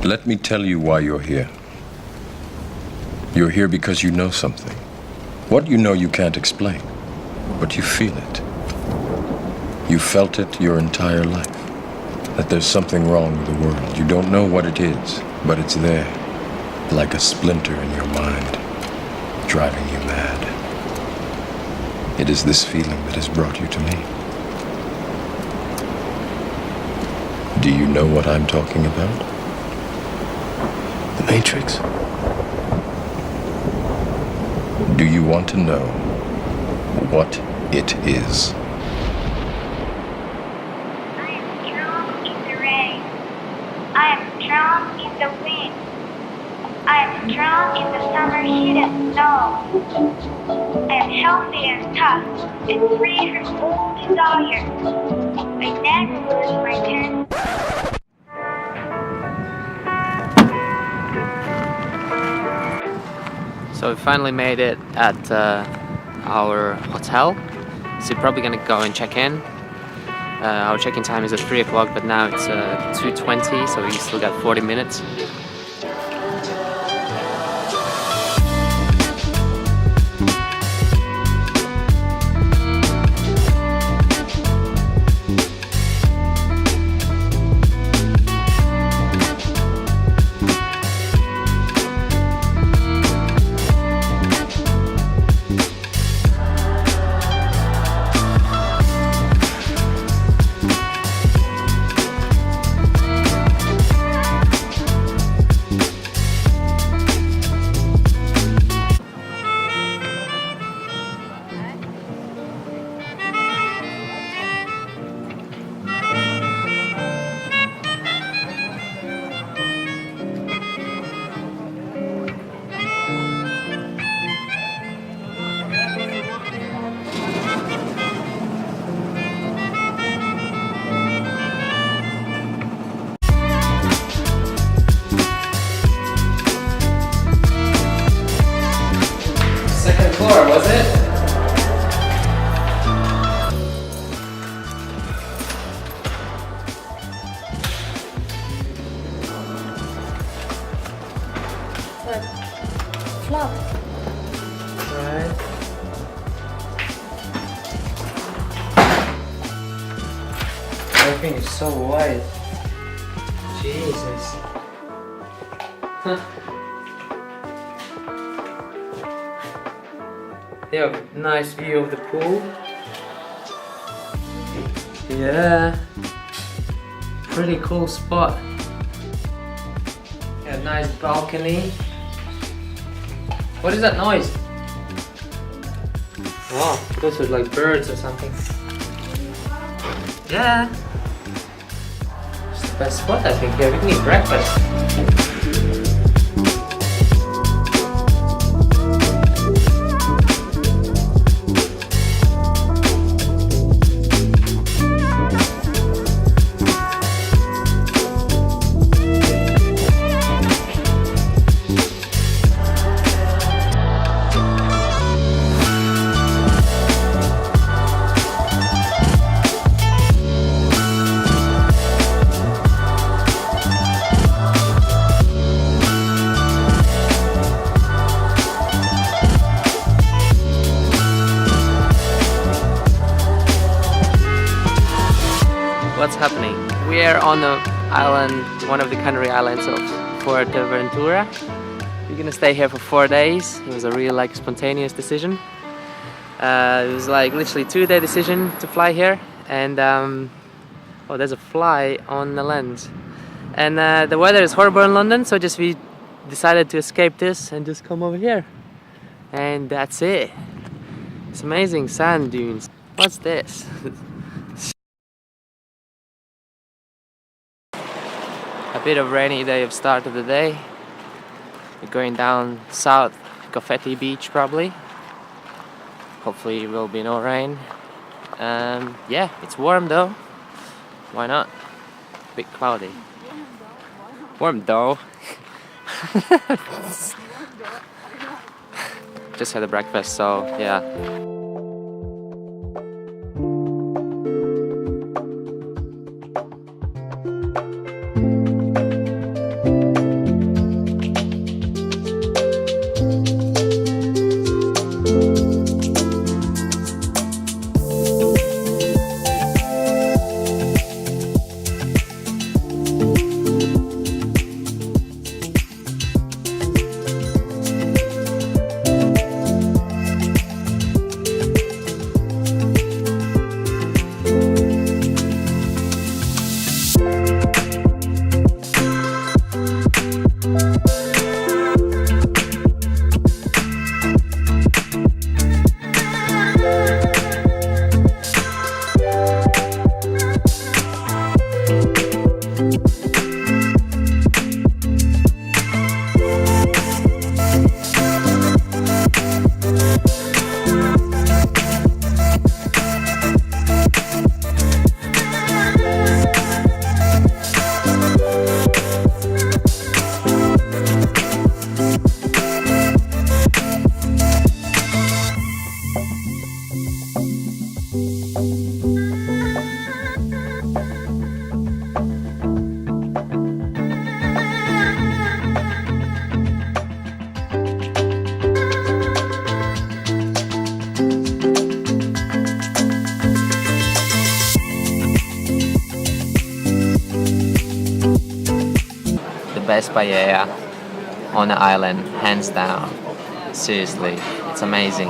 Let me tell you why you're here. You're here because you know something. What you know you can't explain, but you feel it. You felt it your entire life. That there's something wrong with the world. You don't know what it is, but it's there, like a splinter in your mind, driving you mad. It is this feeling that has brought you to me. Do you know what I'm talking about? The Matrix? Do you want to know what it is? I am drawn in the rain. I am drawn in the wind. I am drawn in the summer heat and snow. I am healthy and tough and free from all desire. I never lose my turn. So we finally made it at our hotel. So we're probably gonna go and check in. Our check-in time is at 3 o'clock, but now it's 2:20, so we still got 40 minutes. Second floor, was it? Flat. Right. Everything is so wide. Jesus. Huh. They have a nice view of the pool. Yeah. Pretty cool spot. A nice balcony. What is that noise? Oh, those are like birds or something. Yeah. It's the best spot I think here. We can eat breakfast. What's happening? We are on the island, one of the Canary Islands of FuerteCharter. We're gonna stay here for 4 days. It was a real spontaneous decision. It was like literally 2-day decision to fly here, and oh, there's a fly on the lens. And the weather is horrible in London, so we decided to escape this and just come over here. And that's it. It's amazing sand dunes. What's this? A bit of rainy day of start of the day. We're going down south, Cofete beach probably. Hopefully it will be no rain. Yeah, it's warm though. Why not? A bit cloudy. Warm though. Just had a breakfast, so yeah. best paella on the island, hands down. Seriously, it's amazing.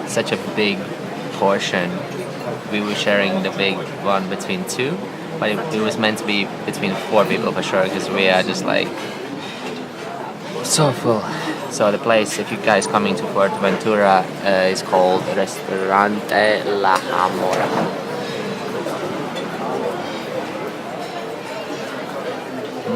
Such a big portion. We were sharing the big one between two, but it was meant to be between 4 people for sure, because we are just like so full. So the place, if you guys coming to Fuerteventura, is called Restaurante Laja.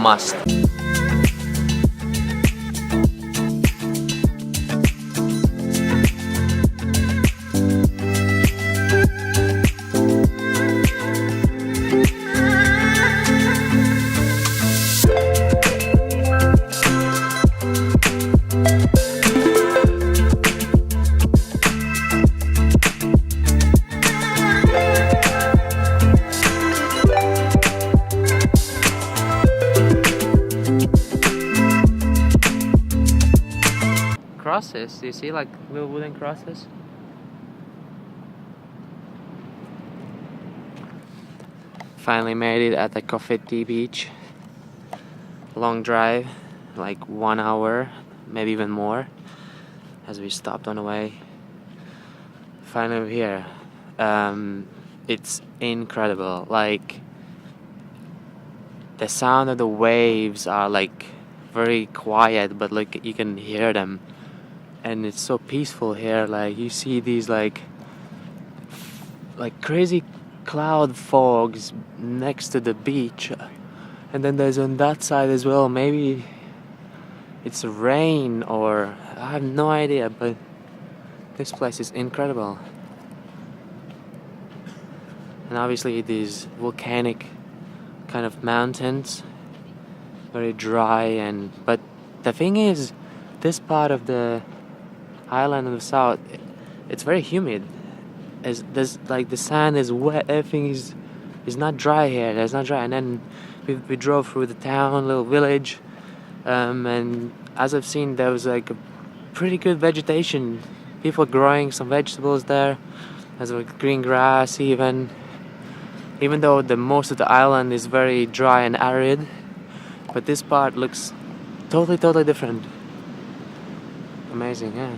Must. Crosses, do you see like little wooden crosses? Finally made it at the Cofete beach. Long drive, like 1 hour, maybe even more, as we stopped on the way. Finally we're here. It's incredible. Like the sound of the waves are like very quiet, but like you can hear them. And it's so peaceful here. Like you see these like crazy cloud fogs next to the beach, and then there's on that side as well. Maybe it's rain, or I have no idea, but this place is incredible. And obviously these volcanic kind of mountains, very dry, but the thing is, this part of the island in the south, it's very humid. There's like the sand is wet, everything is not dry here. There's not dry. And then we drove through the town, little village, and as I've seen, there was like a pretty good vegetation. People growing some vegetables there. There's like green grass even though the most of the island is very dry and arid, but this part looks totally different. Amazing, yeah.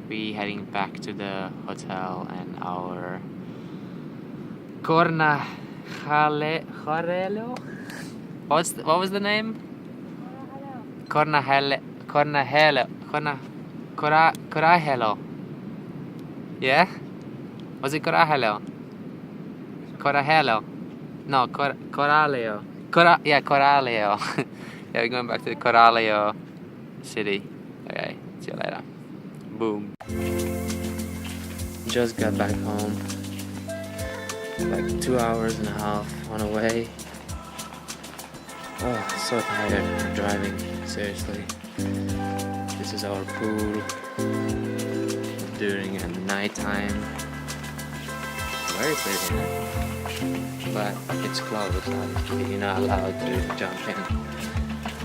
We heading back to the hotel and our Corralejo. What was the name? Corralejo. Yeah? Was it Corralejo? Corralejo. No, Corralejo. Corralejo. Yeah, we're going back to the Corralejo city. Okay, see you later. Boom. Just got back home. Like 2 hours and a half on the way. Oh, so tired of driving, seriously. This is our pool during night time. Very pretty, but it's closed, obviously. You're not allowed to jump in.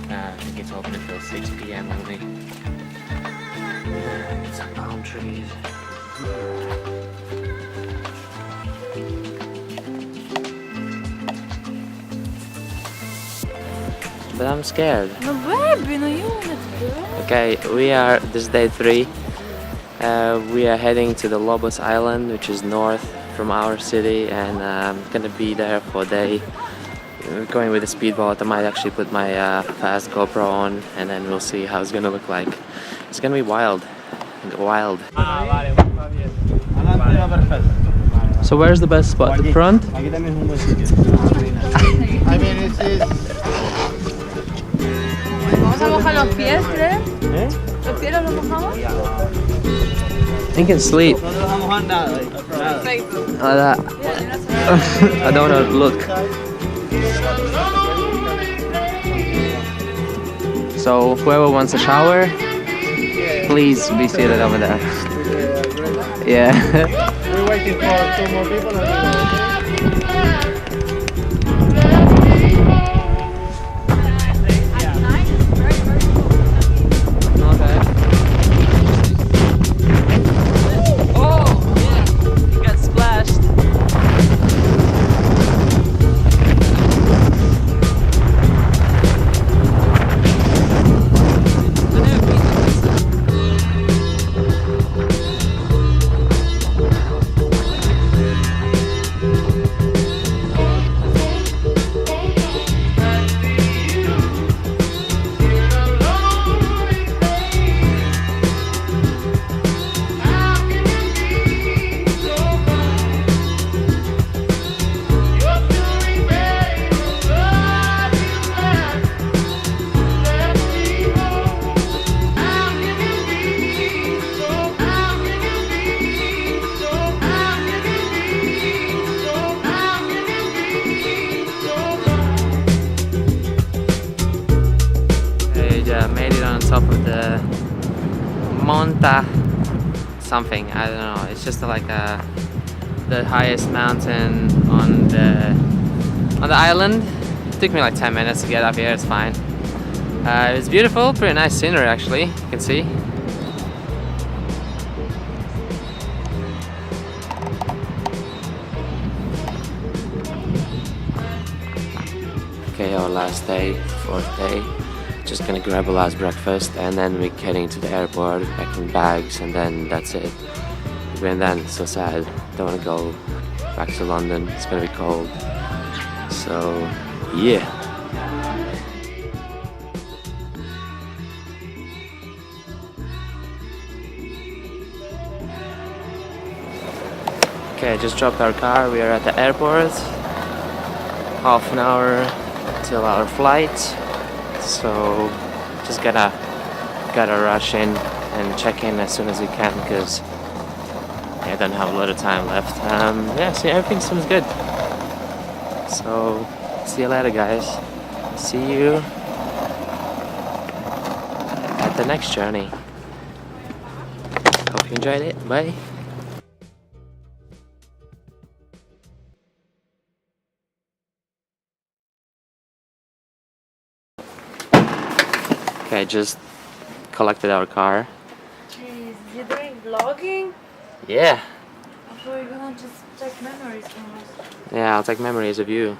I think it's open until 6 p.m. only. Get some palm trees. But I'm scared. Okay, this is day 3. We are heading to the Lobos island, which is north from our city, and I'm gonna be there for a day. We're going with a speedboat. I might actually put my fast GoPro on, and then we'll see how it's gonna look like. It's gonna be wild. So where's the best spot? The front? I mean, it's Vamos a mojar los pies, ¿crees? ¿Los pies los mojamos? You can sleep. no nos vamos a nada. Perfecto. I don't know, look. So whoever wants a shower, please be seated over there. Yeah. We're waiting for 2 more people. Monta something, I don't know. It's just like the highest mountain on the island. It took me like 10 minutes to get up here, it's fine. It's beautiful, pretty nice scenery actually, you can see. Okay, our last day, 4th day. Just gonna grab a last breakfast and then we're heading to the airport, packing bags, and then that's it. And then, so sad, don't wanna go back to London, it's gonna be cold. So, yeah. Okay, I just dropped our car, we are at the airport. Half an hour till our flight. So just gotta rush in and check in as soon as we can because I don't have a lot of time left. Yeah, so everything seems good. So see you later, guys. See you at the next journey. Hope you enjoyed it. Bye. Okay, I just collected our car. Jeez, you're doing vlogging? Yeah. I thought you were gonna just take memories from us. Yeah, I'll take memories of you.